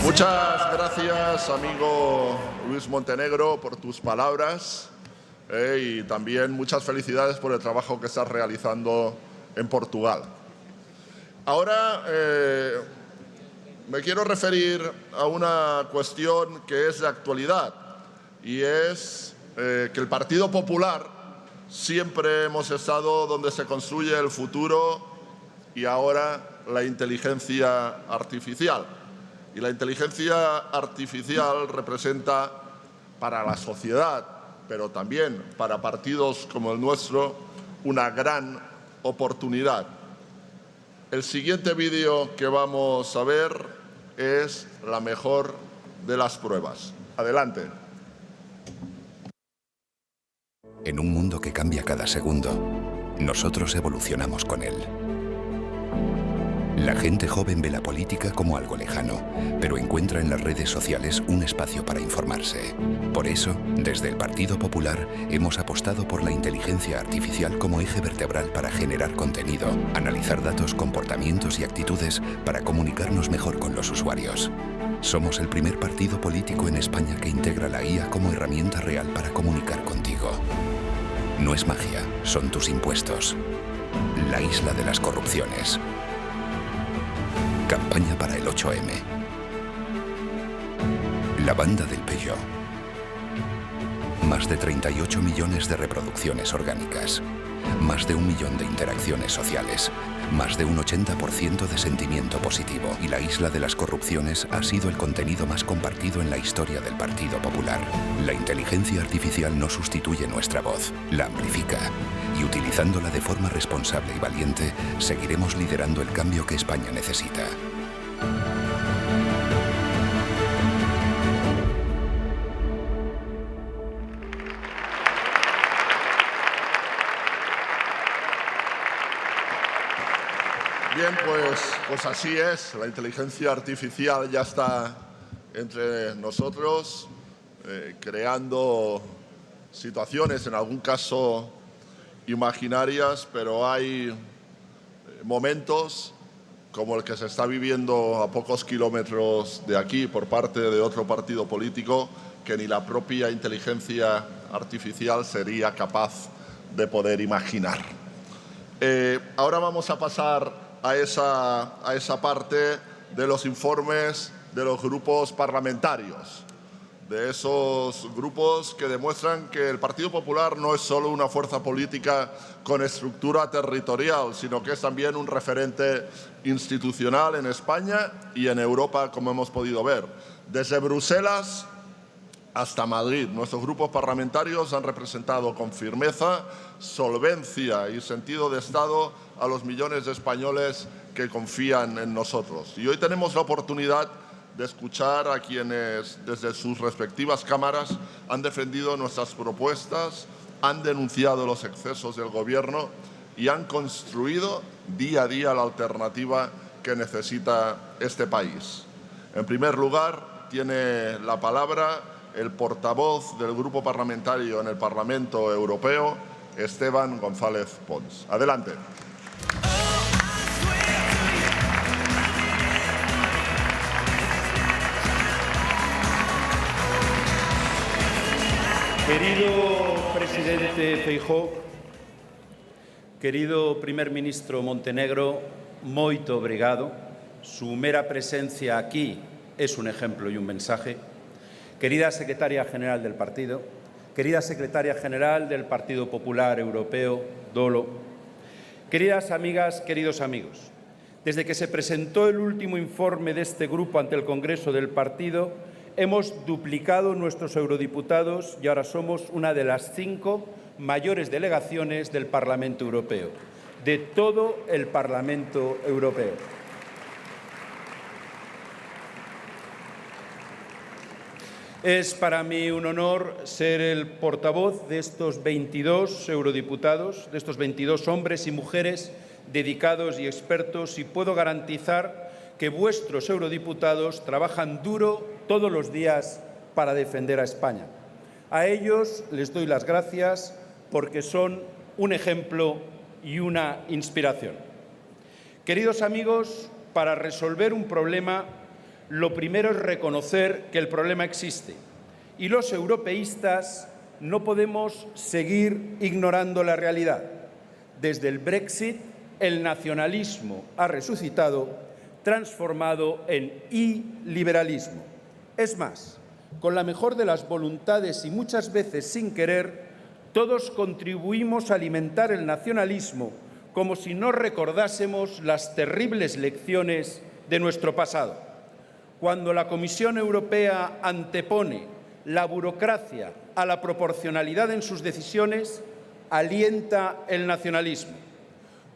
Muchas gracias, amigo Luis Montenegro, por tus palabras y también muchas felicidades por el trabajo que estás realizando en Portugal. Ahora me quiero referir a una cuestión que es de actualidad y es que el Partido Popular siempre hemos estado donde se construye el futuro y ahora la inteligencia artificial. Y la inteligencia artificial representa para la sociedad, pero también para partidos como el nuestro, una gran oportunidad. El siguiente vídeo que vamos a ver es la mejor de las pruebas. Adelante. En un mundo que cambia cada segundo, nosotros evolucionamos con él. La gente joven ve la política como algo lejano, pero encuentra en las redes sociales un espacio para informarse. Por eso, desde el Partido Popular hemos apostado por la inteligencia artificial como eje vertebral para generar contenido, analizar datos, comportamientos y actitudes para comunicarnos mejor con los usuarios. Somos el primer partido político en España que integra la IA como herramienta real para comunicar contigo. No es magia, son tus impuestos. La isla de las corrupciones. Campaña para el 8M. La banda del Peugeot. Más de 38 millones de reproducciones orgánicas. Más de 1 millón de interacciones sociales. Más de un 80% de sentimiento positivo. Y la isla de las corrupciones ha sido el contenido más compartido en la historia del Partido Popular. La inteligencia artificial no sustituye nuestra voz, la amplifica. Y utilizándola de forma responsable y valiente, seguiremos liderando el cambio que España necesita. Bien, pues así es. La inteligencia artificial ya está entre nosotros, creando situaciones, en algún caso imaginarias, pero hay momentos como el que se está viviendo a pocos kilómetros de aquí por parte de otro partido político que ni la propia inteligencia artificial sería capaz de poder imaginar. Ahora vamos a pasar a esa parte de los informes de los grupos parlamentarios, de esos grupos que demuestran que el Partido Popular no es solo una fuerza política con estructura territorial, sino que es también un referente institucional en España y en Europa, como hemos podido ver. Desde Bruselas hasta Madrid, nuestros grupos parlamentarios han representado con firmeza, solvencia y sentido de Estado a los millones de españoles que confían en nosotros. Y hoy tenemos la oportunidad de escuchar a quienes desde sus respectivas cámaras han defendido nuestras propuestas, han denunciado los excesos del Gobierno y han construido día a día la alternativa que necesita este país. En primer lugar, tiene la palabra el portavoz del Grupo Parlamentario en el Parlamento Europeo, Esteban González Pons. Adelante. Querido presidente Feijóo, querido primer ministro Montenegro, moito obrigado. Su mera presencia aquí es un ejemplo y un mensaje. Querida secretaria general del partido, querida secretaria general del Partido Popular Europeo, Dolo, queridas amigas, queridos amigos, desde que se presentó el último informe de este grupo ante el Congreso del partido, hemos duplicado nuestros eurodiputados y ahora somos una de las 5 mayores delegaciones del Parlamento Europeo, de todo el Parlamento Europeo. Es para mí un honor ser el portavoz de estos 22 eurodiputados, de estos 22 hombres y mujeres dedicados y expertos, y puedo garantizar que vuestros eurodiputados trabajan duro todos los días para defender a España. A ellos les doy las gracias porque son un ejemplo y una inspiración. Queridos amigos, para resolver un problema Lo primero es reconocer que el problema existe y los europeístas no podemos seguir ignorando la realidad. Desde el Brexit, el nacionalismo ha resucitado, transformado en iliberalismo. Es más, con la mejor de las voluntades y muchas veces sin querer, todos contribuimos a alimentar el nacionalismo como si no recordásemos las terribles lecciones de nuestro pasado. Cuando la Comisión Europea antepone la burocracia a la proporcionalidad en sus decisiones, alienta el nacionalismo.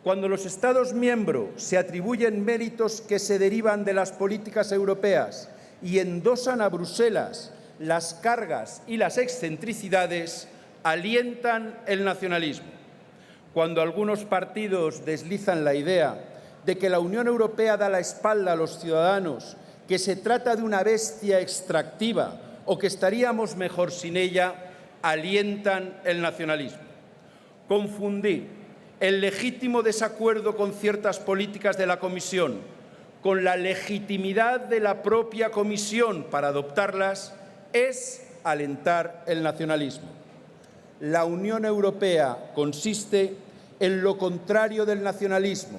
Cuando los Estados miembros se atribuyen méritos que se derivan de las políticas europeas y endosan a Bruselas las cargas y las excentricidades, alientan el nacionalismo. Cuando algunos partidos deslizan la idea de que la Unión Europea da la espalda a los ciudadanos, que se trata de una bestia extractiva o que estaríamos mejor sin ella, alientan el nacionalismo. Confundir el legítimo desacuerdo con ciertas políticas de la Comisión con la legitimidad de la propia Comisión para adoptarlas es alentar el nacionalismo. La Unión Europea consiste en lo contrario del nacionalismo,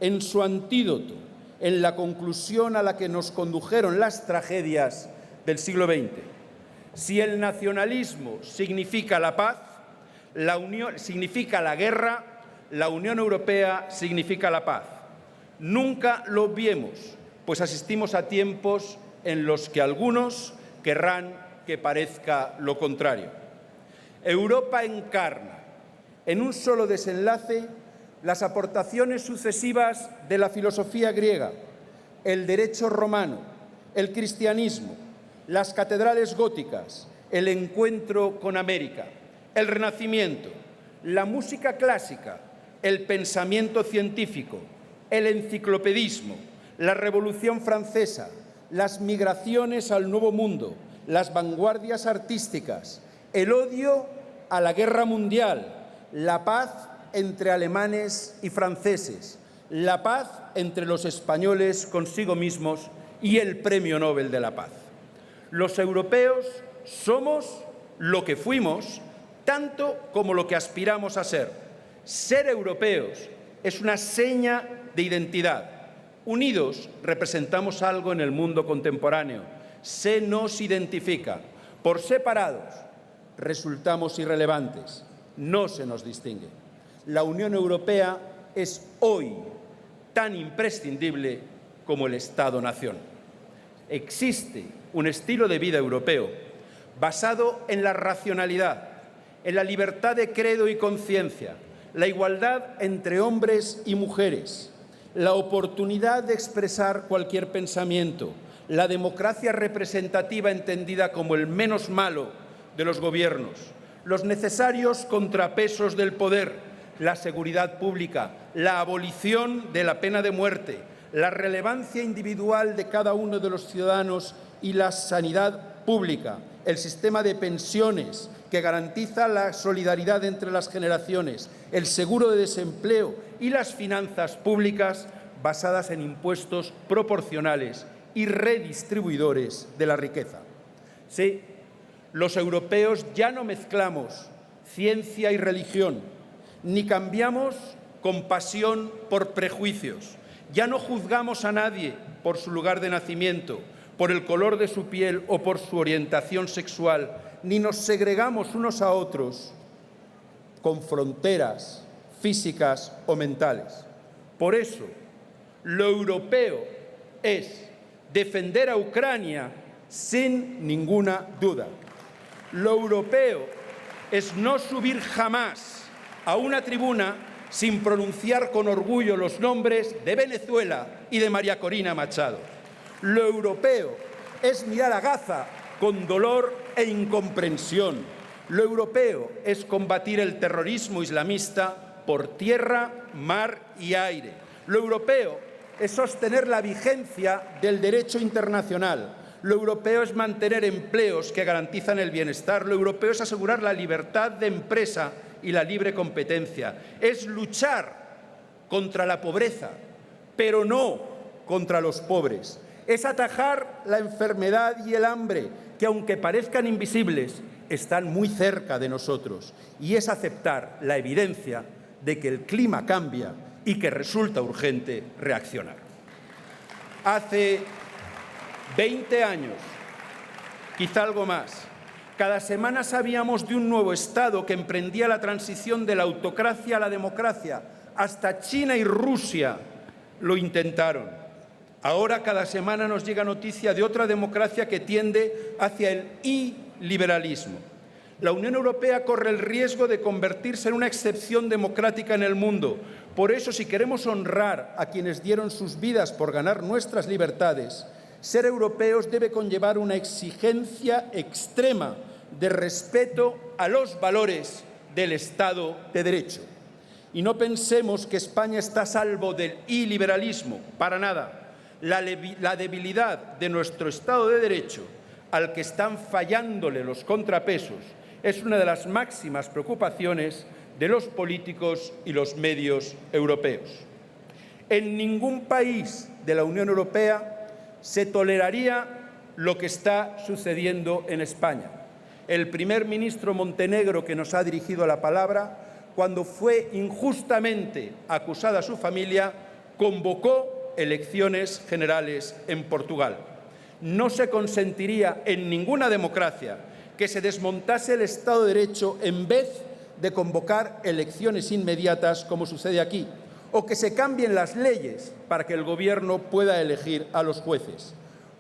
en su antídoto, en la conclusión a la que nos condujeron las tragedias del siglo XX. Si el nacionalismo significa la paz, significa la guerra, la Unión Europea significa la paz. Nunca lo obviemos, pues asistimos a tiempos en los que algunos querrán que parezca lo contrario. Europa encarna, en un solo desenlace, las aportaciones sucesivas de la filosofía griega, el derecho romano, el cristianismo, las catedrales góticas, el encuentro con América, el Renacimiento, la música clásica, el pensamiento científico, el enciclopedismo, la Revolución Francesa, las migraciones al Nuevo Mundo, las vanguardias artísticas, el odio a la guerra mundial, la paz entre alemanes y franceses, la paz entre los españoles consigo mismos y el Premio Nobel de la Paz. Los europeos somos lo que fuimos, tanto como lo que aspiramos a ser. Ser europeos es una seña de identidad. Unidos representamos algo en el mundo contemporáneo. Se nos identifica. Por separados resultamos irrelevantes. No se nos distingue. La Unión Europea es hoy tan imprescindible como el Estado-nación. Existe un estilo de vida europeo basado en la racionalidad, en la libertad de credo y conciencia, la igualdad entre hombres y mujeres, la oportunidad de expresar cualquier pensamiento, la democracia representativa entendida como el menos malo de los gobiernos, los necesarios contrapesos del poder, la seguridad pública, la abolición de la pena de muerte, la relevancia individual de cada uno de los ciudadanos y la sanidad pública, el sistema de pensiones que garantiza la solidaridad entre las generaciones, el seguro de desempleo y las finanzas públicas basadas en impuestos proporcionales y redistribuidores de la riqueza. Sí, los europeos ya no mezclamos ciencia y religión, ni cambiamos compasión por prejuicios. Ya no juzgamos a nadie por su lugar de nacimiento, por el color de su piel o por su orientación sexual, ni nos segregamos unos a otros con fronteras físicas o mentales. Por eso, lo europeo es defender a Ucrania sin ninguna duda. Lo europeo es no subir jamás a una tribuna sin pronunciar con orgullo los nombres de Venezuela y de María Corina Machado. Lo europeo es mirar a Gaza con dolor e incomprensión. Lo europeo es combatir el terrorismo islamista por tierra, mar y aire. Lo europeo es sostener la vigencia del derecho internacional. Lo europeo es mantener empleos que garantizan el bienestar. Lo europeo es asegurar la libertad de empresa y la libre competencia. Es luchar contra la pobreza, pero no contra los pobres. Es atajar la enfermedad y el hambre, que aunque parezcan invisibles, están muy cerca de nosotros. Y es aceptar la evidencia de que el clima cambia y que resulta urgente reaccionar. Hace 20 años, quizá algo más, cada semana sabíamos de un nuevo Estado que emprendía la transición de la autocracia a la democracia. Hasta China y Rusia lo intentaron. Ahora cada semana nos llega noticia de otra democracia que tiende hacia el iliberalismo. La Unión Europea corre el riesgo de convertirse en una excepción democrática en el mundo. Por eso, si queremos honrar a quienes dieron sus vidas por ganar nuestras libertades, ser europeos debe conllevar una exigencia extrema de respeto a los valores del Estado de Derecho. Y no pensemos que España está a salvo del iliberalismo, para nada. La debilidad de nuestro Estado de Derecho, al que están fallándole los contrapesos, es una de las máximas preocupaciones de los políticos y los medios europeos. En ningún país de la Unión Europea se toleraría lo que está sucediendo en España. El primer ministro Montenegro, que nos ha dirigido la palabra, cuando fue injustamente acusada su familia, convocó elecciones generales en Portugal. No se consentiría en ninguna democracia que se desmontase el Estado de Derecho en vez de convocar elecciones inmediatas, como sucede aquí, o que se cambien las leyes para que el Gobierno pueda elegir a los jueces.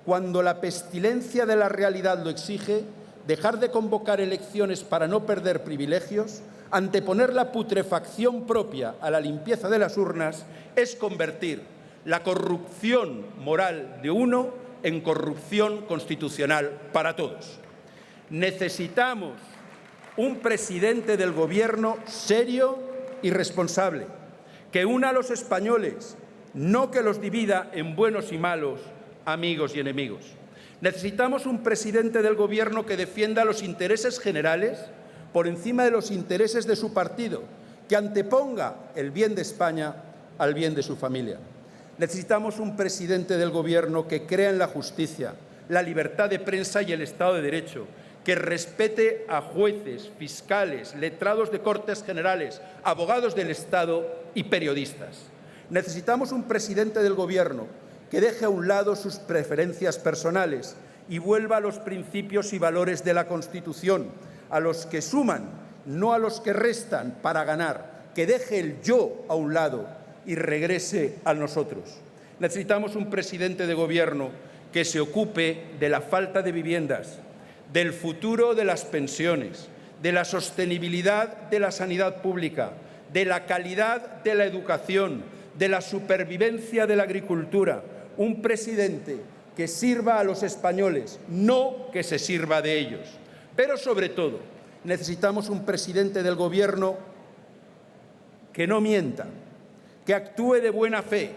Cuando la pestilencia de la realidad lo exige, dejar de convocar elecciones para no perder privilegios, anteponer la putrefacción propia a la limpieza de las urnas, es convertir la corrupción moral de uno en corrupción constitucional para todos. Necesitamos un presidente del Gobierno serio y responsable, que una a los españoles, no que los divida en buenos y malos, amigos y enemigos. Necesitamos un presidente del Gobierno que defienda los intereses generales por encima de los intereses de su partido, que anteponga el bien de España al bien de su familia. Necesitamos un presidente del Gobierno que crea en la justicia, la libertad de prensa y el Estado de Derecho, que respete a jueces, fiscales, letrados de Cortes Generales, abogados del Estado y periodistas. Necesitamos un presidente del Gobierno que deje a un lado sus preferencias personales y vuelva a los principios y valores de la Constitución, a los que suman, no a los que restan para ganar, que deje el yo a un lado y regrese a nosotros. Necesitamos un presidente de Gobierno que se ocupe de la falta de viviendas, del futuro de las pensiones, de la sostenibilidad de la sanidad pública, de la calidad de la educación, de la supervivencia de la agricultura. Un presidente que sirva a los españoles, no que se sirva de ellos. Pero, sobre todo, necesitamos un presidente del Gobierno que no mienta, que actúe de buena fe,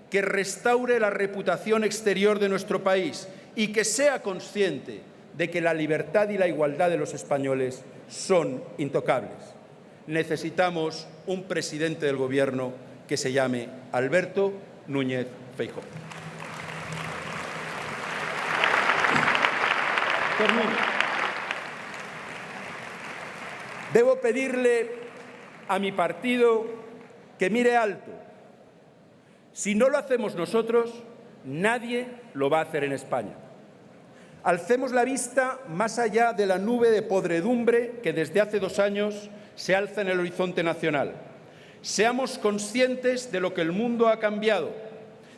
que restaure la reputación exterior de nuestro país y que sea consciente de que la libertad y la igualdad de los españoles son intocables. Necesitamos un presidente del Gobierno que se llame Alberto Núñez Feijóo. Termino. Debo pedirle a mi partido que mire alto. Si no lo hacemos nosotros, nadie lo va a hacer en España. Alcemos la vista más allá de la nube de podredumbre que desde hace 2 años se alza en el horizonte nacional. Seamos conscientes de lo que el mundo ha cambiado,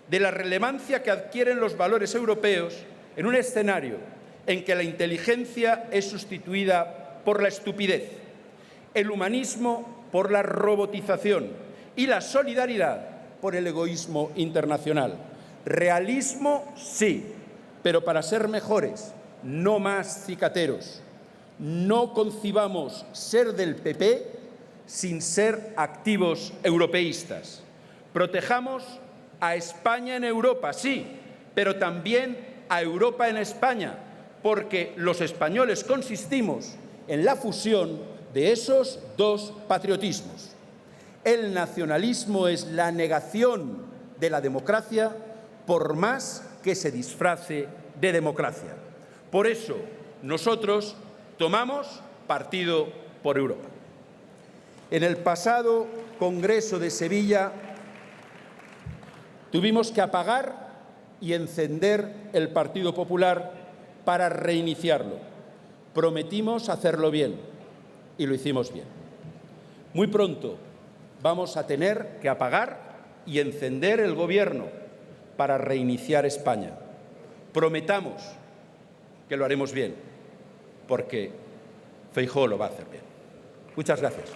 de la relevancia que adquieren los valores europeos en un escenario en que la inteligencia es sustituida por la estupidez, el humanismo por la robotización y la solidaridad por el egoísmo internacional. Realismo, sí, pero para ser mejores, no más cicateros. No concibamos ser del PP sin ser activos europeístas. Protejamos a España en Europa, sí, pero también a Europa en España, porque los españoles consistimos en la fusión de esos 2 patriotismos. El nacionalismo es la negación de la democracia, por más que se disfrace de democracia. Por eso, nosotros tomamos partido por Europa. En el pasado Congreso de Sevilla tuvimos que apagar y encender el Partido Popular para reiniciarlo. Prometimos hacerlo bien y lo hicimos bien. Muy pronto vamos a tener que apagar y encender el Gobierno para reiniciar España. Prometamos que lo haremos bien, porque Feijóo lo va a hacer bien. Muchas gracias.